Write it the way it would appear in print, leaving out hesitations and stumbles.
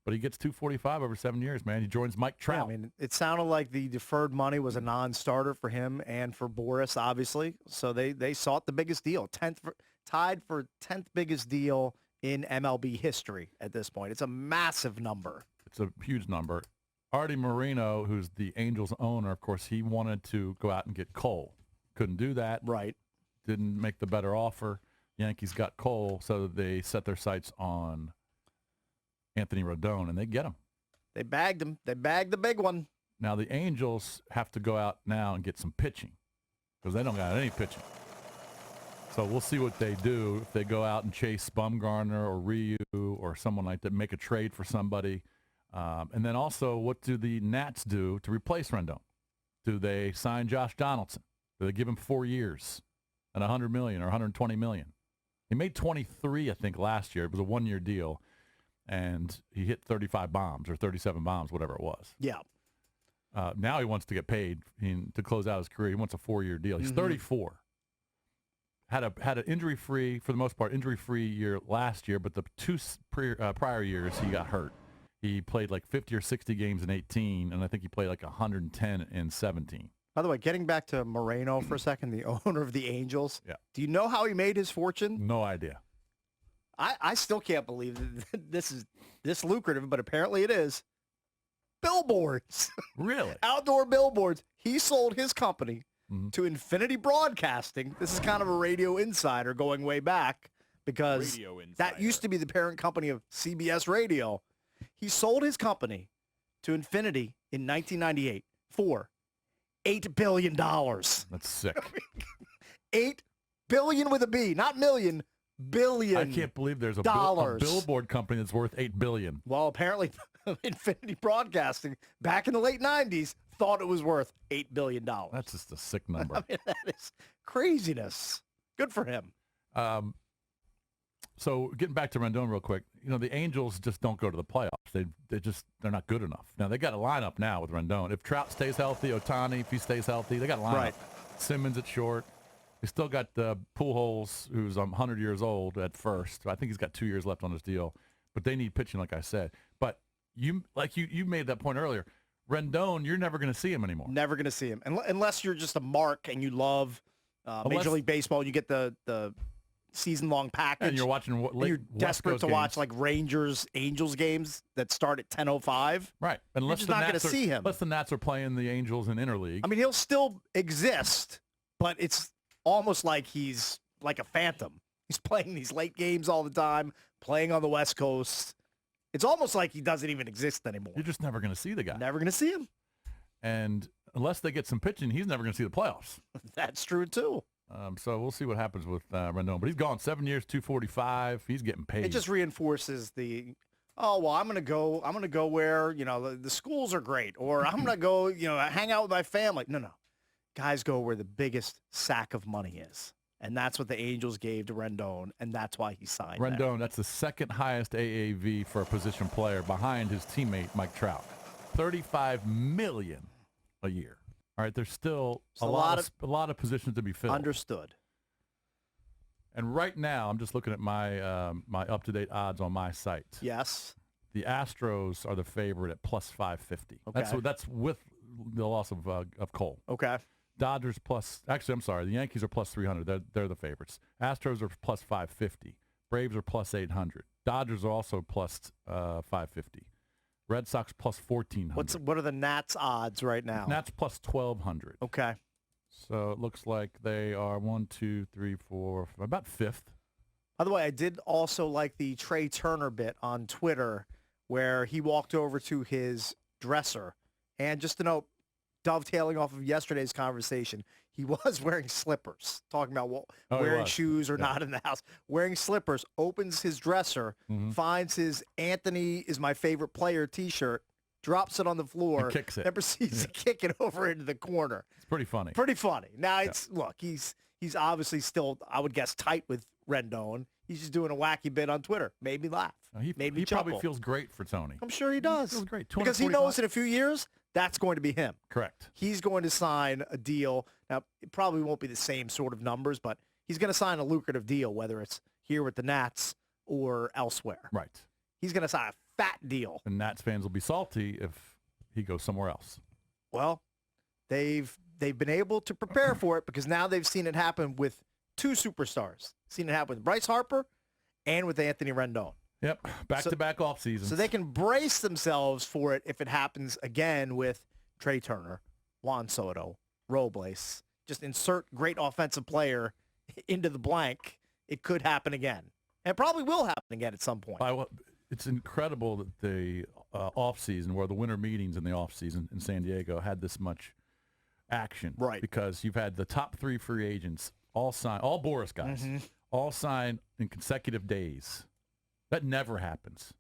but he gets 245 over 7 years, man. He joins Mike Trout. Yeah, I mean, it sounded like the deferred money was a non-starter for him and for Boris, obviously. So they sought the biggest deal, tied for 10th biggest deal in MLB history at this point. It's a massive number. It's a huge number. Artie Moreno, who's the Angels owner, of course, he wanted to go out and get Cole. Couldn't do that. Right. Didn't make the better offer. Yankees got Cole, so they set their sights on Anthony Rendon, and they get him. They bagged him. They bagged the big one. Now, the Angels have to go out now and get some pitching because they don't got any pitching. So we'll see what they do if they go out and chase Bumgarner or Ryu or someone like that, make a trade for somebody. And then also, what do the Nats do to replace Rendon? Do they sign Josh Donaldson? Do they give him 4 years and $100 million or $120 million? He made 23, I think, last year. It was a one-year deal, and he hit 35 bombs or 37 bombs, whatever it was. Yeah. Now he wants to get paid to close out his career. He wants a 4-year deal. He's 34. Had an injury-free, for the most part, injury-free year last year, but the two prior years he got hurt. He played like 50 or 60 games in 18, and I think he played like 110 in 17. By the way, getting back to Moreno for a second, the owner of the Angels. Yeah. Do you know how he made his fortune? No idea. I still can't believe that this is this lucrative, but apparently it is. Billboards. Really? Outdoor billboards. He sold his company to Infinity Broadcasting. This is kind of a radio insider going way back because that used to be the parent company of CBS Radio. He sold his company to Infinity in 1998 for $8 billion. That's sick. $8 billion with a B, not million, billion. I can't believe there's a billboard company that's worth $8 billion. Well, apparently Infinity Broadcasting back in the late 90s thought it was worth $8 billion. That's just a sick number. I mean, that is craziness. Good for him. So getting back to Rendon real quick, the Angels just don't go to the playoffs. They're not good enough. Now they got a lineup now with Rendon. If Trout stays healthy, Ohtani, if he stays healthy, they got a lineup. Right. Simmons at short. They still got Pujols, who's 100 years old at first. I think he's got 2 years left on his deal. But they need pitching, like I said. But you made that point earlier. Rendon, you're never going to see him anymore. Never going to see him unless you're just a mark and you love Major League Baseball. You get the season-long package. And you're watching you're desperate to watch like Rangers-Angels games that start at 10:05. Right. You're just not going to see him. Unless the Nats are playing the Angels in interleague. I mean, he'll still exist, but it's almost like he's like a phantom. He's playing these late games all the time, playing on the West Coast. It's almost like he doesn't even exist anymore. You're just never going to see the guy. Never going to see him. And unless they get some pitching, he's never going to see the playoffs. That's true, too. So we'll see what happens with Rendon. But he's gone 7 years, 245. He's getting paid. It just reinforces I'm going to go where, the schools are great, or I'm going to go, hang out with my family. No. Guys go where the biggest sack of money is. And that's what the Angels gave to Rendon, and that's why he signed Rendon, that's the second highest AAV for a position player behind his teammate Mike Trout. $35 million a year. All right, there's still a lot of positions to be filled. Understood. And right now, I'm just looking at my my up-to-date odds on my site. Yes. The Astros are the favorite at plus 550. Okay. That's with the loss of Cole. Okay. Dodgers the Yankees are plus 300. They're the favorites. Astros are plus 550. Braves are plus 800. Dodgers are also plus 550. Red Sox plus 1,400. What are the Nats odds right now? Nats plus 1,200. Okay. So it looks like they are 1, 2, 3, 4, about fifth. By the way, I did also like the Trey Turner bit on Twitter where he walked over to his dresser. And just to note, dovetailing off of yesterday's conversation, he was wearing slippers, talking about wearing shoes or not in the house. Wearing slippers, opens his dresser, finds his Anthony is my favorite player T-shirt, drops it on the floor, and kicks it. and proceeds to kick it over into the corner. It's pretty funny. Now, look, he's obviously still, I would guess, tight with Rendon. He's just doing a wacky bit on Twitter. Made me laugh. He probably feels great for Tony. I'm sure he does. He feels great. Because he knows in a few years, that's going to be him. Correct. He's going to sign a deal. Now, it probably won't be the same sort of numbers, but he's going to sign a lucrative deal, whether it's here with the Nats or elsewhere. Right. He's going to sign a fat deal. And Nats fans will be salty if he goes somewhere else. Well, they've been able to prepare for it because now they've seen it happen with two superstars. Seen it happen with Bryce Harper and with Anthony Rendon. Yep, back-to-back off seasons. So they can brace themselves for it if it happens again with Trey Turner, Juan Soto, Robles. Just insert great offensive player into the blank. It could happen again. And it probably will happen again at some point. It's incredible that the off-season, where the winter meetings in the off-season in San Diego had this much action. Right. Because you've had the top 3 free agents all sign, all Boris guys, all sign in consecutive days. That never happens.